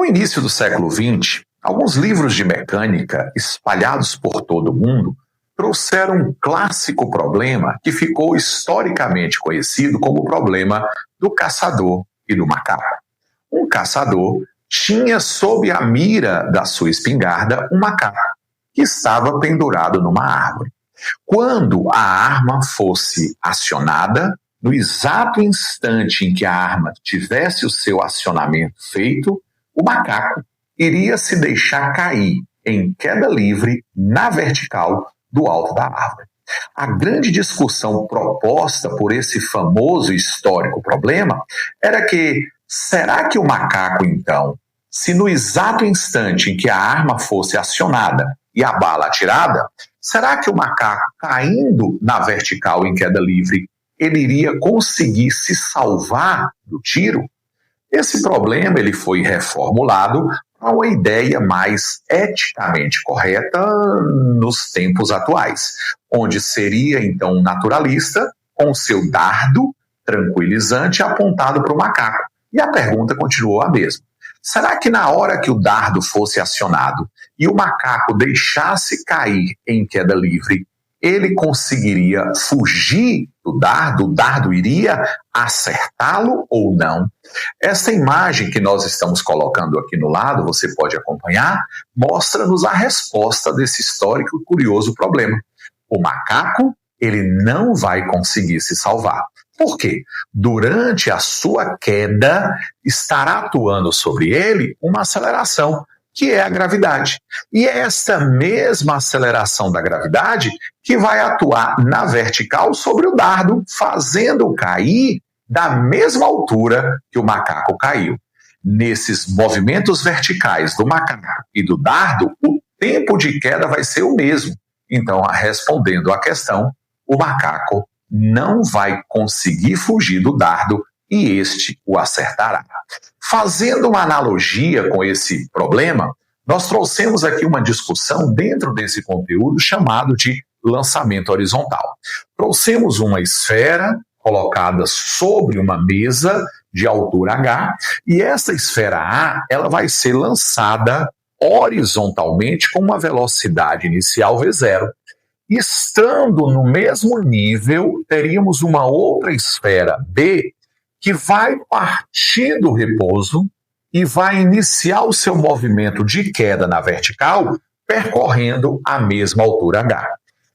No início do século XX, alguns livros de mecânica espalhados por todo o mundo trouxeram um clássico problema que ficou historicamente conhecido como o problema do caçador e do macaco. Um caçador tinha sob a mira da sua espingarda um macaco que estava pendurado numa árvore. Quando a arma fosse acionada, no exato instante em que a arma tivesse o seu acionamento feito, o macaco iria se deixar cair em queda livre na vertical do alto da árvore. A grande discussão proposta por esse famoso histórico problema era que, será que o macaco, então, se no exato instante em que a arma fosse acionada e a bala atirada, será que o macaco, caindo na vertical em queda livre, ele iria conseguir se salvar do tiro? Esse problema ele foi reformulado para uma ideia mais eticamente correta nos tempos atuais, onde seria então um naturalista com seu dardo tranquilizante apontado para o macaco. E a pergunta continuou a mesma. Será que na hora que o dardo fosse acionado e o macaco deixasse cair em queda livre, ele conseguiria fugir do dardo? O dardo iria acertá-lo ou não? Essa imagem que nós estamos colocando aqui no lado, você pode acompanhar, mostra-nos a resposta desse histórico e curioso problema. O macaco, ele não vai conseguir se salvar. Por quê? Durante a sua queda, estará atuando sobre ele uma aceleração, que é a gravidade. E é esta mesma aceleração da gravidade que vai atuar na vertical sobre o dardo, fazendo cair da mesma altura que o macaco caiu. Nesses movimentos verticais do macaco e do dardo, o tempo de queda vai ser o mesmo. Então, respondendo à questão, o macaco não vai conseguir fugir do dardo e este o acertará. Fazendo uma analogia com esse problema, nós trouxemos aqui uma discussão dentro desse conteúdo chamado de lançamento horizontal. Trouxemos uma esfera colocada sobre uma mesa de altura H e essa esfera A ela vai ser lançada horizontalmente com uma velocidade inicial V0. Estando no mesmo nível, teríamos uma outra esfera B que vai partir do repouso e vai iniciar o seu movimento de queda na vertical, percorrendo a mesma altura H.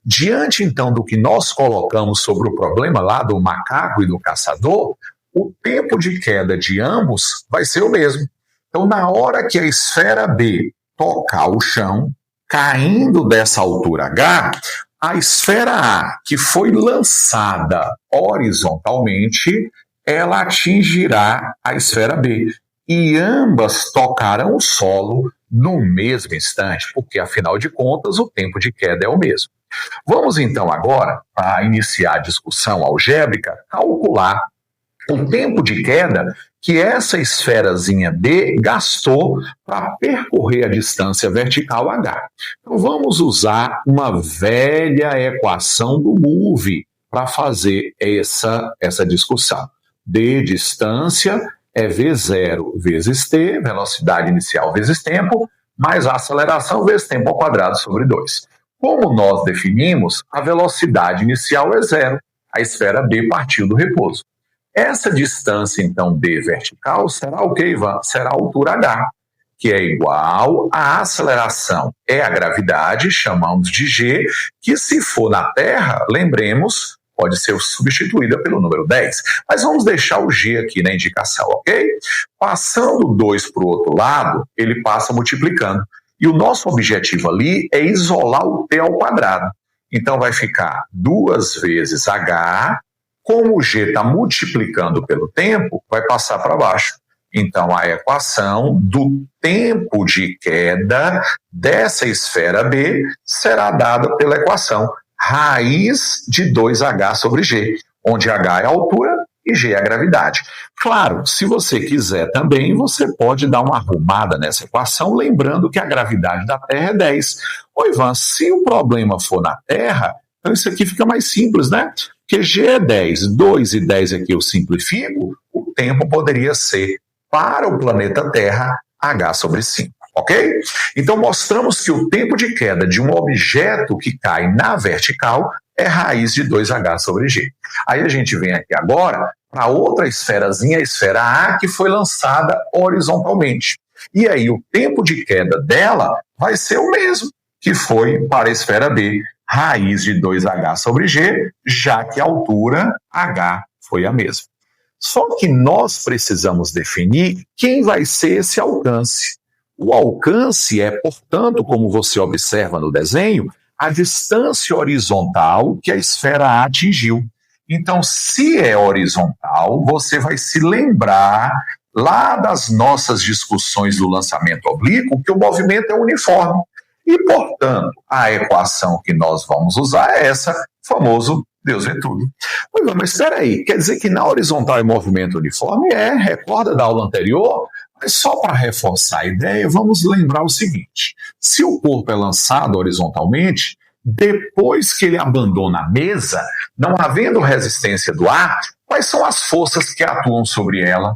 Diante, então, do que nós colocamos sobre o problema lá do macaco e do caçador, o tempo de queda de ambos vai ser o mesmo. Então, na hora que a esfera B tocar o chão, caindo dessa altura H, a esfera A, que foi lançada horizontalmente, ela atingirá a esfera B. E ambas tocarão o solo no mesmo instante, porque, afinal de contas, o tempo de queda é o mesmo. Vamos, então, agora, para iniciar a discussão algébrica, calcular o tempo de queda que essa esferazinha B gastou para percorrer a distância vertical H. Então, vamos usar uma velha equação do MOVE para fazer essa discussão. D, distância, é V0 vezes t, velocidade inicial vezes tempo, mais a aceleração vezes tempo ao quadrado sobre 2. Como nós definimos, a velocidade inicial é 0, a esfera B partiu do repouso. Essa distância, então, D vertical, será o que, Ivan? Será a altura H, que é igual à aceleração, é a gravidade, chamamos de G, que se for na Terra, lembremos, pode ser substituída pelo número 10. Mas vamos deixar o G aqui na indicação, ok? Passando 2 para o outro lado, ele passa multiplicando. E o nosso objetivo ali é isolar o t ao quadrado. Então vai ficar 2 vezes h, como o g está multiplicando pelo tempo, vai passar para baixo. Então a equação do tempo de queda dessa esfera B será dada pela equação raiz de 2h sobre g, onde h é a altura e g é a gravidade. Claro, se você quiser também, você pode dar uma arrumada nessa equação, lembrando que a gravidade da Terra é 10. Ô Ivan, se o problema for na Terra, então isso aqui fica mais simples, né? Porque g é 10, 2 e 10 aqui eu simplifico, o tempo poderia ser, para o planeta Terra, H sobre 5, ok? Então mostramos que o tempo de queda de um objeto que cai na vertical é raiz de 2H sobre G. Aí a gente vem aqui agora para outra esferazinha, a esfera A, que foi lançada horizontalmente. E aí o tempo de queda dela vai ser o mesmo que foi para a esfera B, raiz de 2H sobre G, já que a altura H foi a mesma. Só que nós precisamos definir quem vai ser esse alcance. O alcance é, portanto, como você observa no desenho, a distância horizontal que a esfera A atingiu. Então, se é horizontal, você vai se lembrar lá das nossas discussões do lançamento oblíquo que o movimento é uniforme. E, portanto, a equação que nós vamos usar é essa, famoso Deus vê tudo. Mas espera aí, quer dizer que na horizontal é movimento uniforme? Recorda da aula anterior? Mas só para reforçar a ideia, vamos lembrar o seguinte: se o corpo é lançado horizontalmente, depois que ele abandona a mesa, não havendo resistência do ar, quais são as forças que atuam sobre ela?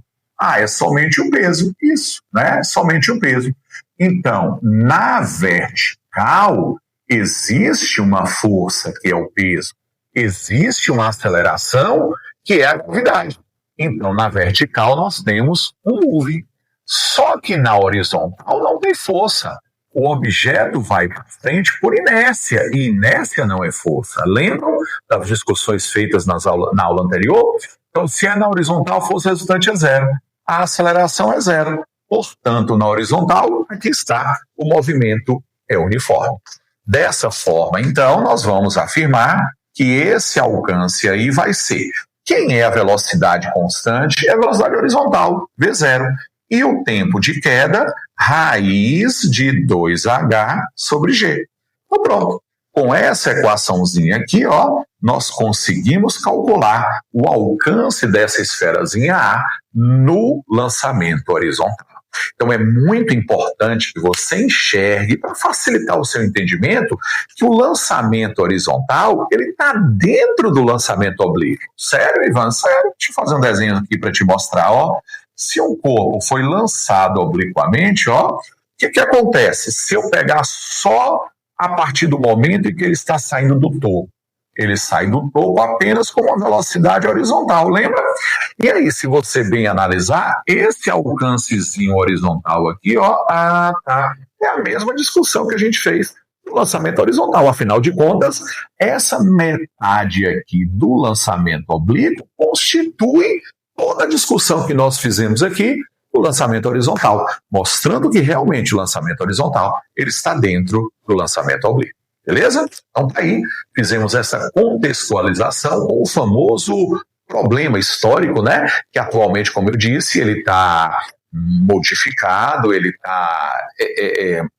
É somente o peso, isso, né? Somente o peso. Então, na vertical, existe uma força que é o peso, existe uma aceleração que é a gravidade. Então, na vertical, nós temos um moving. Só que na horizontal não tem força. O objeto vai para frente por inércia, e inércia não é força. Lembram das discussões feitas na aula anterior? Então, se é na horizontal, a força resultante é zero. A aceleração é zero. Portanto, na horizontal, aqui está, o movimento é uniforme. Dessa forma, então, nós vamos afirmar que esse alcance aí vai ser: quem é a velocidade constante? É a velocidade horizontal, V0. E o tempo de queda, raiz de 2H sobre G. Então pronto. Com essa equaçãozinha aqui, nós conseguimos calcular o alcance dessa esferazinha A no lançamento horizontal. Então é muito importante que você enxergue, para facilitar o seu entendimento, que o lançamento horizontal ele está dentro do lançamento oblíquo. Sério, Ivan? Sério? Deixa eu fazer um desenho aqui para te mostrar. Se um corpo foi lançado obliquamente, o que acontece? Se eu pegar só a partir do momento em que ele está saindo do topo, ele sai do topo apenas com uma velocidade horizontal, lembra? E aí, se você bem analisar, esse alcancezinho horizontal aqui, é a mesma discussão que a gente fez no lançamento horizontal. Afinal de contas, essa metade aqui do lançamento oblíquo constitui toda a discussão que nós fizemos aqui no lançamento horizontal, mostrando que realmente o lançamento horizontal ele está dentro do lançamento oblíquo. Beleza? Então, aí, fizemos essa contextualização com o famoso problema histórico, né? Que atualmente, como eu disse, ele está modificado, ele está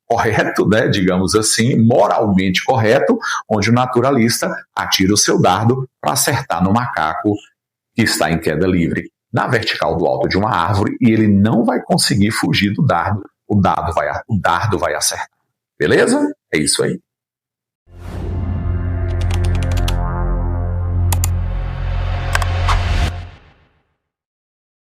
correto, né? Digamos assim, moralmente correto, onde o naturalista atira o seu dardo para acertar no macaco que está em queda livre na vertical do alto de uma árvore, e ele não vai conseguir fugir do dardo, o dardo vai acertar. Beleza? É isso aí.